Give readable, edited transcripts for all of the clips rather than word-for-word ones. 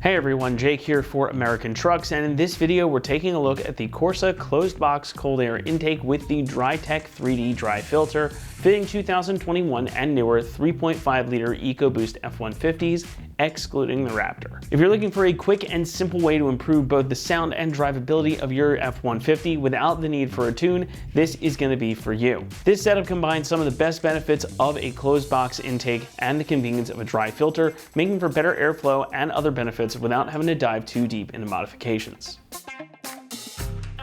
Hey everyone, Jake here for American Trucks, and in this video we're taking a look at the Corsa closed box cold air intake with the Drytech 3D dry filter, fitting 2021 and newer 3.5 liter EcoBoost F-150s, excluding the Raptor. If you're looking for a quick and simple way to improve both the sound and drivability of your F-150 without the need for a tune, this is going to be for you. This setup combines some of the best benefits of a closed box intake and the convenience of a dry filter, making for better airflow and other benefits without having to dive too deep into modifications.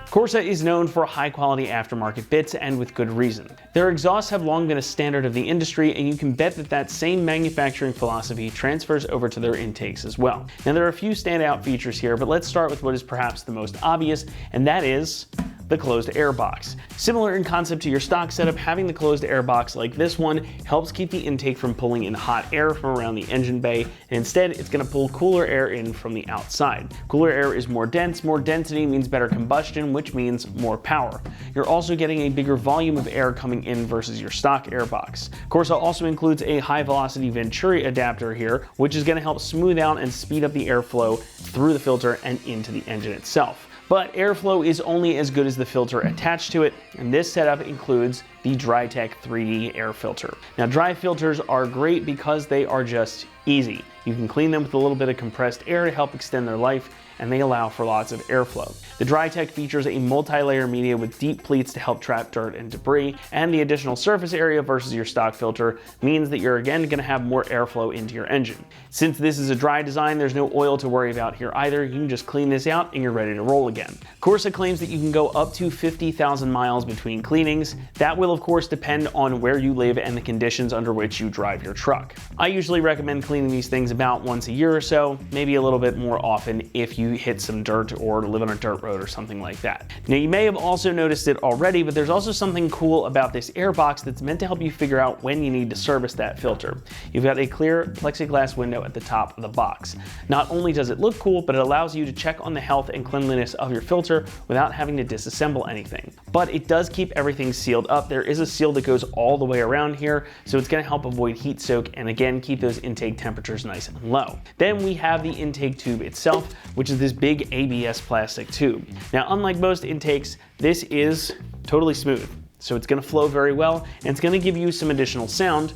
Corsa is known for high quality aftermarket bits, and with good reason. Their exhausts have long been a standard of the industry, and you can bet that that same manufacturing philosophy transfers over to their intakes as well. Now there are a few standout features here, but let's start with what is perhaps the most obvious, and that is the closed air box. Similar in concept to your stock setup, having the closed air box like this one helps keep the intake from pulling in hot air from around the engine bay, and instead it's going to pull cooler air in from the outside. Cooler air is more dense. More density means better combustion, which means more power. You're also getting a bigger volume of air coming in versus your stock air box. Corsa also includes a high velocity Venturi adapter here, which is going to help smooth out and speed up the airflow through the filter and into the engine itself. But airflow is only as good as the filter attached to it, and this setup includes the Drytech 3D air filter. Now dry filters are great because they are just easy. You can clean them with a little bit of compressed air to help extend their life, and they allow for lots of airflow. The Drytech features a multi-layer media with deep pleats to help trap dirt and debris, and the additional surface area versus your stock filter means that you're again going to have more airflow into your engine. Since this is a dry design, there's no oil to worry about here either. You can just clean this out and you're ready to roll again. Corsa claims that you can go up to 50,000 miles between cleanings. That will of course depend on where you live and the conditions under which you drive your truck. I usually recommend cleaning these things about once a year or so, maybe a little bit more often if you hit some dirt or live on a dirt road or something like that. Now you may have also noticed it already, but there's also something cool about this air box that's meant to help you figure out when you need to service that filter. You've got a clear plexiglass window at the top of the box. Not only does it look cool, but it allows you to check on the health and cleanliness of your filter without having to disassemble anything. But it does keep everything sealed up. There is a seal that goes all the way around here, so it's going to help avoid heat soak and again keep those intake temperatures nice and low. Then we have the intake tube itself, which is this big ABS plastic tube. Now unlike most intakes, this is totally smooth, so it's going to flow very well, and it's going to give you some additional sound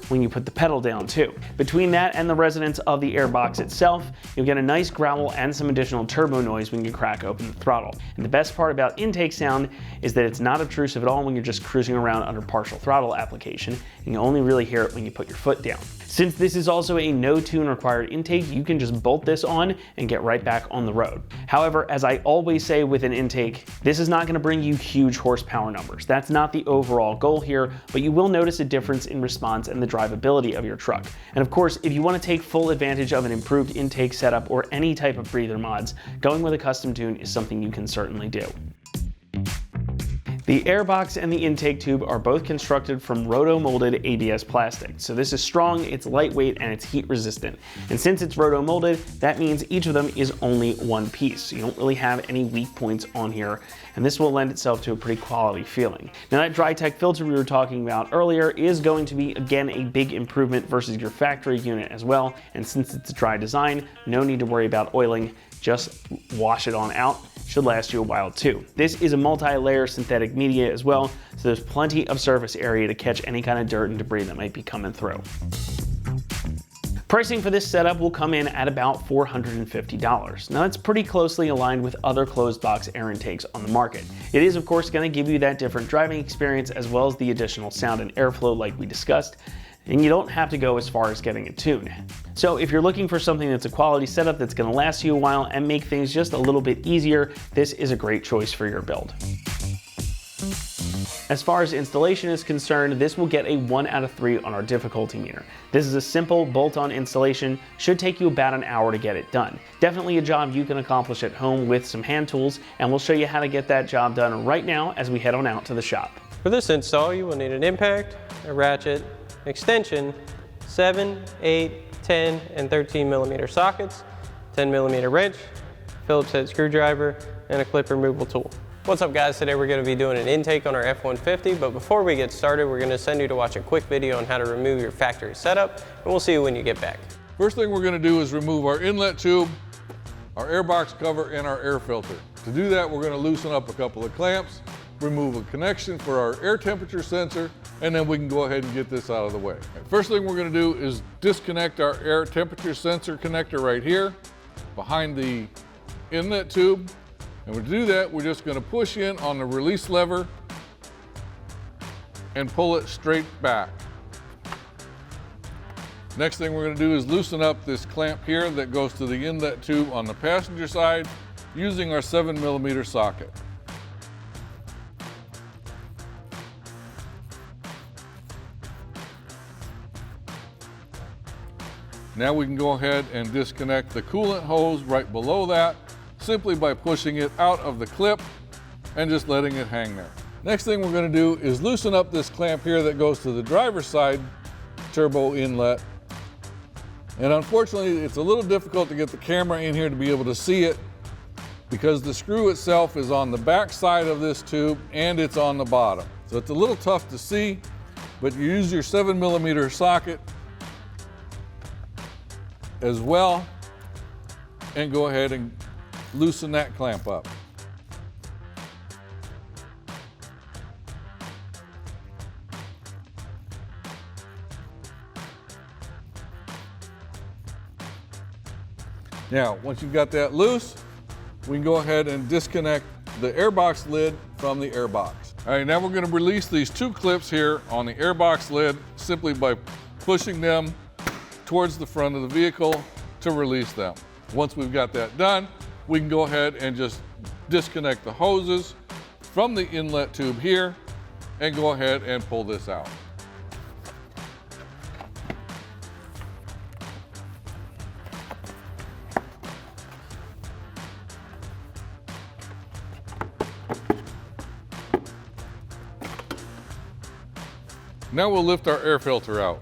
when you put the pedal down too. Between that and the resonance of the air box itself, you'll get a nice growl and some additional turbo noise when you crack open the throttle. And the best part about intake sound is that it's not obtrusive at all when you're just cruising around under partial throttle application, and you only really hear it when you put your foot down. Since this is also a no tune required intake, you can just bolt this on and get right back on the road. However, as I always say with an intake, this is not going to bring you huge horsepower numbers. That's not the overall goal here, but you will notice a difference in response and the drivability of your truck. And of course, if you want to take full advantage of an improved intake setup or any type of breather mods, going with a custom tune is something you can certainly do. The airbox and the intake tube are both constructed from roto-molded ABS plastic. So this is strong, it's lightweight, and it's heat resistant. And since it's roto-molded, that means each of them is only one piece. So you don't really have any weak points on here, and this will lend itself to a pretty quality feeling. Now that Drytech filter we were talking about earlier is going to be, again, a big improvement versus your factory unit as well. And since it's a dry design, no need to worry about oiling. Just wash it on out. Should last you a while too. This is a multi-layer synthetic media as well, so there's plenty of surface area to catch any kind of dirt and debris that might be coming through. Pricing for this setup will come in at about $450. Now that's pretty closely aligned with other closed box air intakes on the market. It is of course going to give you that different driving experience as well as the additional sound and airflow like we discussed, and you don't have to go as far as getting a tune. So if you're looking for something that's a quality setup that's going to last you a while and make things just a little bit easier, this is a great choice for your build. As far as installation is concerned, this will get a 1 out of 3 on our difficulty meter. This is a simple bolt-on installation, should take you about an hour to get it done. Definitely a job you can accomplish at home with some hand tools, and we'll show you how to get that job done right now as we head on out to the shop. For this install, you will need an impact, a ratchet, extension, 7, 8, 10, and 13 millimeter sockets, 10 millimeter wrench, Phillips head screwdriver, and a clip removal tool. What's up guys, today we're going to be doing an intake on our F-150, but before we get started we're going to send you to watch a quick video on how to remove your factory setup, and we'll see you when you get back. First thing we're going to do is remove our inlet tube, our air box cover, and our air filter. To do that, we're going to loosen up a couple of clamps, remove a connection for our air temperature sensor, and then we can go ahead and get this out of the way. First thing we're going to do is disconnect our air temperature sensor connector right here behind the inlet tube. And to do that, we're just going to push in on the release lever and pull it straight back. Next thing we're going to do is loosen up this clamp here that goes to the inlet tube on the passenger side using our 7mm socket. Now we can go ahead and disconnect the coolant hose right below that simply by pushing it out of the clip and just letting it hang there. Next thing we're going to do is loosen up this clamp here that goes to the driver's side turbo inlet. And unfortunately, it's a little difficult to get the camera in here to be able to see it because the screw itself is on the back side of this tube and it's on the bottom. So it's a little tough to see, but you use your 7mm socket as well and go ahead and loosen that clamp up. Now, once you've got that loose, we can go ahead and disconnect the airbox lid from the airbox. All right, now we're going to release these two clips here on the airbox lid simply by pushing them towards the front of the vehicle to release them. Once we've got that done, we can go ahead and just disconnect the hoses from the inlet tube here and go ahead and pull this out. Now we'll lift our air filter out.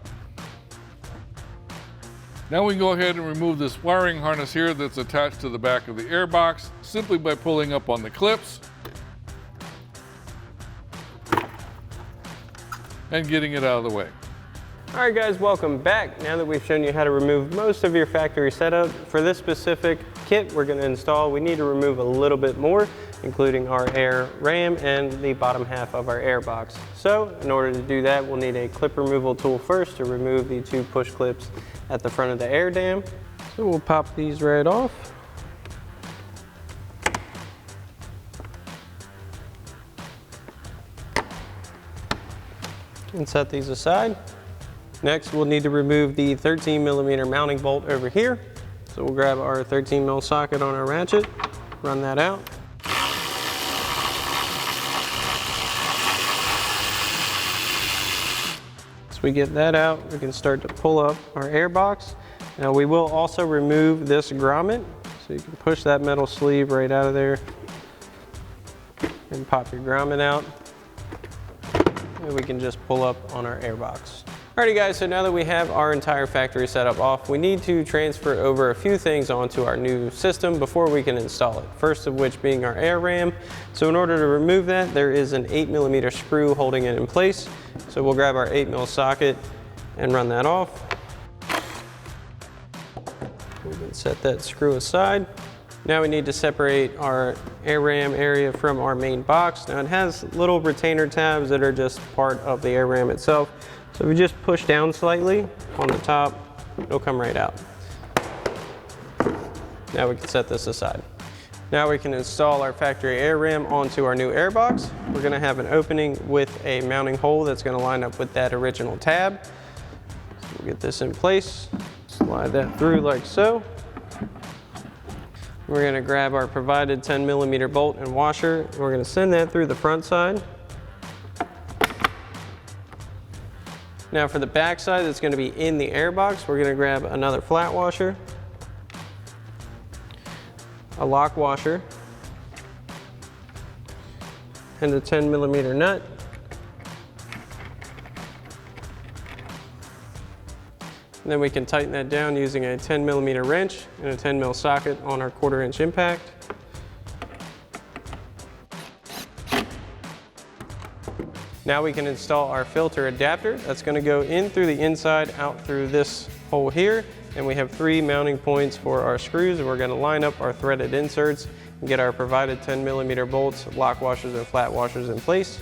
Now we can go ahead and remove this wiring harness here that's attached to the back of the airbox simply by pulling up on the clips and getting it out of the way. All right guys, welcome back. Now that we've shown you how to remove most of your factory setup, for this specific kit we're going to install, we need to remove a little bit more, including our air ram and the bottom half of our air box. So in order to do that, we'll need a clip removal tool first to remove the two push clips at the front of the air dam. So we'll pop these right off. And set these aside. Next, we'll need to remove the 13mm mounting bolt over here. So we'll grab our 13mm socket on our ratchet, run that out. Once we get that out, we can start to pull up our air box. Now we will also remove this grommet. So you can push that metal sleeve right out of there and pop your grommet out. And we can just pull up on our air box. Alrighty guys, so now that we have our entire factory setup off, we need to transfer over a few things onto our new system before we can install it. First of which being our air ram. So in order to remove that, there is an 8mm screw holding it in place. So we'll grab our 8mm socket and run that off. We can set that screw aside. Now we need to separate our air ram area from our main box. Now it has little retainer tabs that are just part of the air ram itself. So if we just push down slightly on the top, it'll come right out. Now we can set this aside. Now we can install our factory air ram onto our new air box. We're gonna have an opening with a mounting hole that's gonna line up with that original tab. So we'll get this in place, slide that through like so. We're gonna grab our provided 10mm bolt and washer, and we're gonna send that through the front side. Now for the back side that's going to be in the air box, we're going to grab another flat washer, a lock washer, and a 10mm nut. And then we can tighten that down using a 10mm wrench and a 10mm socket on our 1/4" impact. Now we can install our filter adapter. That's going to go in through the inside, out through this hole here, and we have 3 mounting points for our screws, and we're going to line up our threaded inserts and get our provided 10mm bolts, lock washers, and flat washers in place.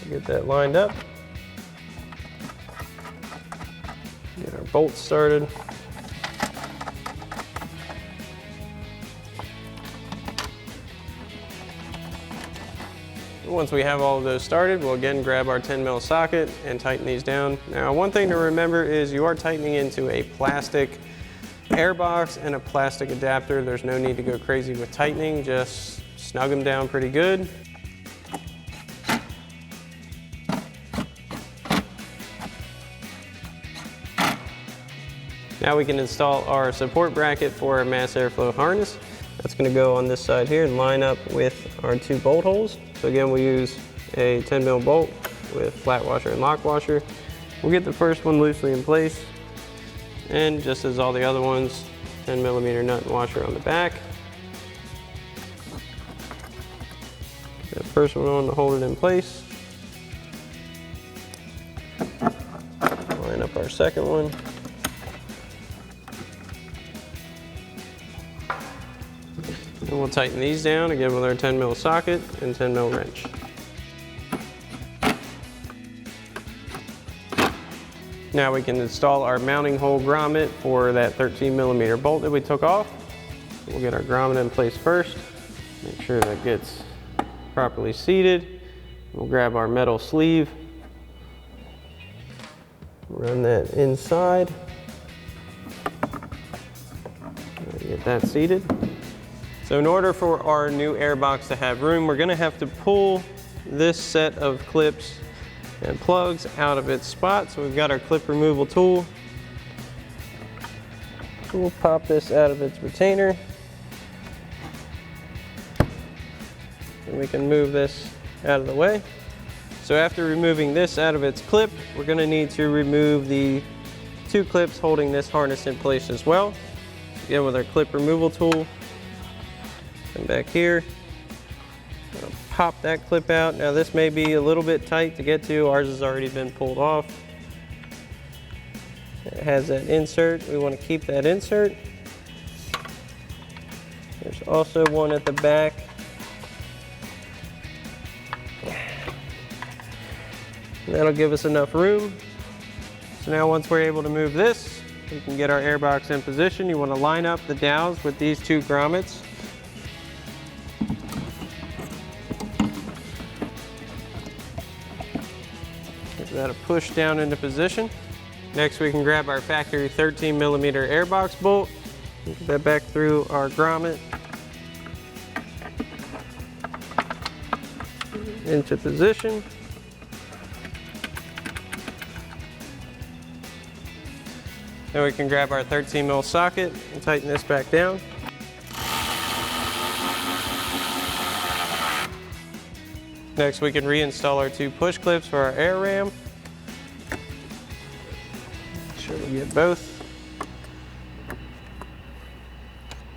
Get that lined up. Get our bolts started. Once we have all of those started, we'll again grab our 10mm socket and tighten these down. Now, one thing to remember is you are tightening into a plastic air box and a plastic adapter. There's no need to go crazy with tightening, just snug them down pretty good. Now we can install our support bracket for our mass airflow harness. That's going to go on this side here and line up with our 2 bolt holes. So again, we use a 10mm bolt with flat washer and lock washer. We'll get the first one loosely in place, and just as all the other ones, 10mm nut and washer on the back. Get the first one on to hold it in place. Line up our second one. And we'll tighten these down again with our 10mm socket and 10mm wrench. Now we can install our mounting hole grommet for that 13mm bolt that we took off. We'll get our grommet in place first. Make sure that gets properly seated. We'll grab our metal sleeve. Run that inside. Get that seated. So in order for our new air box to have room, we're going to have to pull this set of clips and plugs out of its spot. So we've got our clip removal tool. We'll pop this out of its retainer. And we can move this out of the way. So after removing this out of its clip, we're going to need to remove the 2 clips holding this harness in place as well. Again, with our clip removal tool. And back here, I'll pop that clip out. Now this may be a little bit tight to get to. Ours has already been pulled off. It has that insert. We want to keep that insert. There's also one at the back. And that'll give us enough room. So now once we're able to move this, we can get our air box in position. You want to line up the dowels with these 2 grommets. That'll push down into position. Next we can grab our factory 13mm air box bolt, get that back through our grommet into position. Then we can grab our 13mm socket and tighten this back down. Next we can reinstall our 2 push clips for our air ram. Make sure we get both.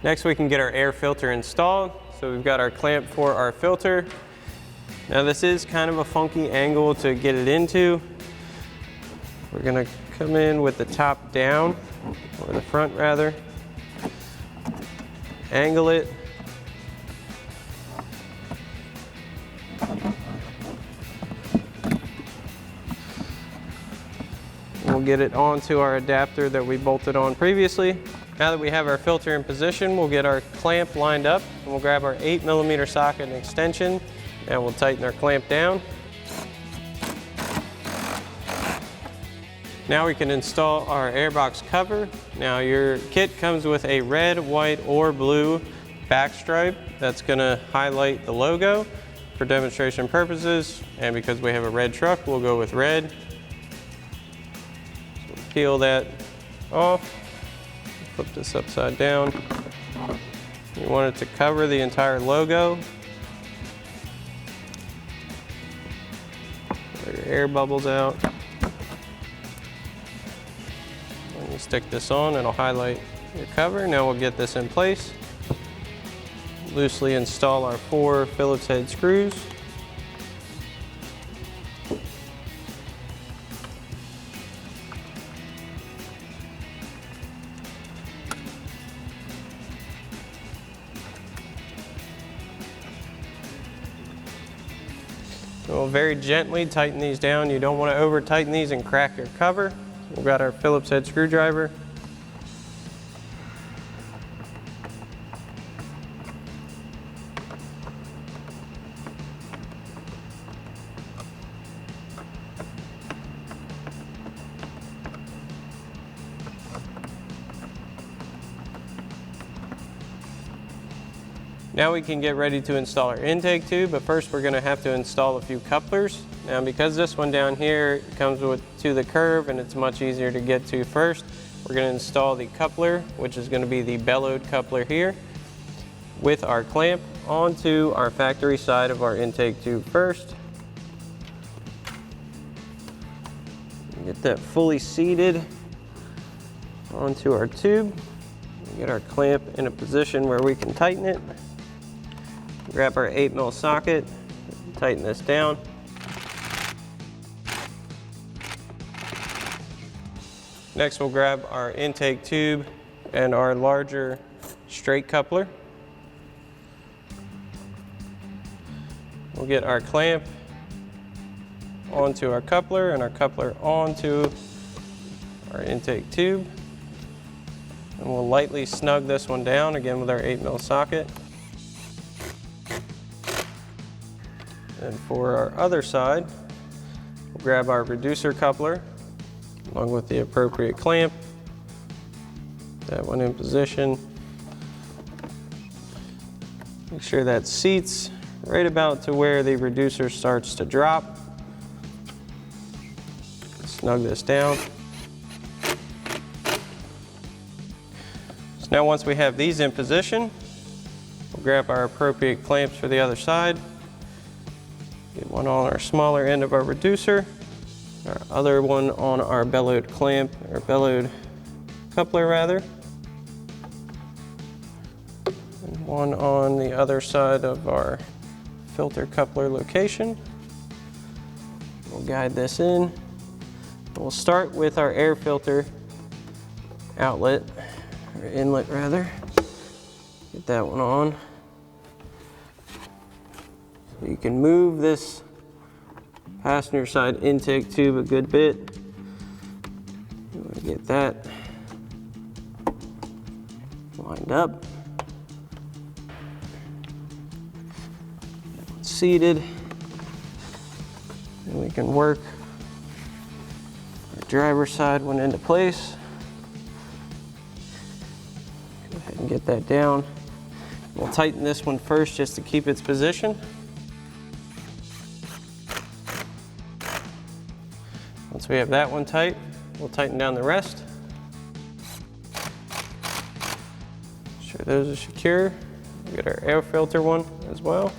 Next we can get our air filter installed. So we've got our clamp for our filter. Now this is kind of a funky angle to get it into. We're going to come in with the top down, or the front rather. Angle it. We'll get it onto our adapter that we bolted on previously. Now that we have our filter in position, we'll get our clamp lined up, and we'll grab our 8mm socket and extension, and we'll tighten our clamp down. Now we can install our airbox cover. Now your kit comes with a red, white, or blue back stripe that's going to highlight the logo for demonstration purposes, and because we have a red truck, we'll go with red. So peel that off, flip this upside down. You want it to cover the entire logo. Let your air bubbles out. When you stick this on, it'll highlight your cover. Now we'll get this in place. Loosely install our 4 Phillips head screws. We'll very gently tighten these down. You don't want to over tighten these and crack your cover. We've got our Phillips head screwdriver. Now we can get ready to install our intake tube, but first we're going to have to install a few couplers. Now because this one down here comes to the curve and it's much easier to get to first, we're going to install the coupler, which is going to be the bellowed coupler here, with our clamp onto our factory side of our intake tube first. Get that fully seated onto our tube. Get our clamp in a position where we can tighten it. Grab our 8mm socket, tighten this down. Next we'll grab our intake tube and our larger straight coupler. We'll get our clamp onto our coupler and our coupler onto our intake tube. And we'll lightly snug this one down again with our 8mm socket. And for our other side, we'll grab our reducer coupler along with the appropriate clamp. That one in position. Make sure that seats right about to where the reducer starts to drop. Snug this down. So now once we have these in position, we'll grab our appropriate clamps for the other side. Get one on our smaller end of our reducer, our other one on our bellowed clamp, or bellowed coupler rather, and one on the other side of our filter coupler location. We'll guide this in. We'll start with our air filter outlet, or inlet rather. Get that one on. So you can move this passenger side intake tube a good bit. You want to get that lined up. Seated. And we can work our driver's side one into place. Go ahead and get that down. We'll tighten this one first just to keep its position. Once we have that one tight, we'll tighten down the rest. Make sure those are secure. We'll get our air filter one as well.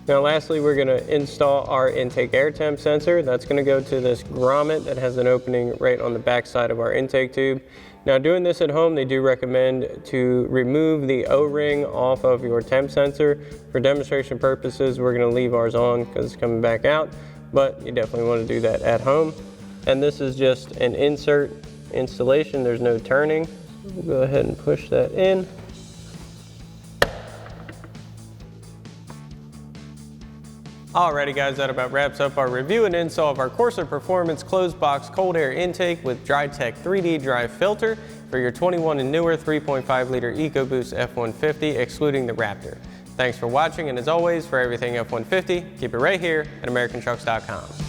Now lastly, we're going to install our intake air temp sensor. That's going to go to this grommet that has an opening right on the back side of our intake tube. Now doing this at home, they do recommend to remove the O-ring off of your temp sensor. For demonstration purposes, we're going to leave ours on because it's coming back out, but you definitely want to do that at home. And this is just an insert installation. There's no turning. We'll go ahead and push that in. Alrighty guys, that about wraps up our review and install of our Corsa Performance closed box cold air intake with Drytech 3D dry filter for your 21 and newer 3.5 liter EcoBoost F-150 excluding the Raptor. Thanks for watching, and as always, for everything F-150, keep it right here at AmericanTrucks.com.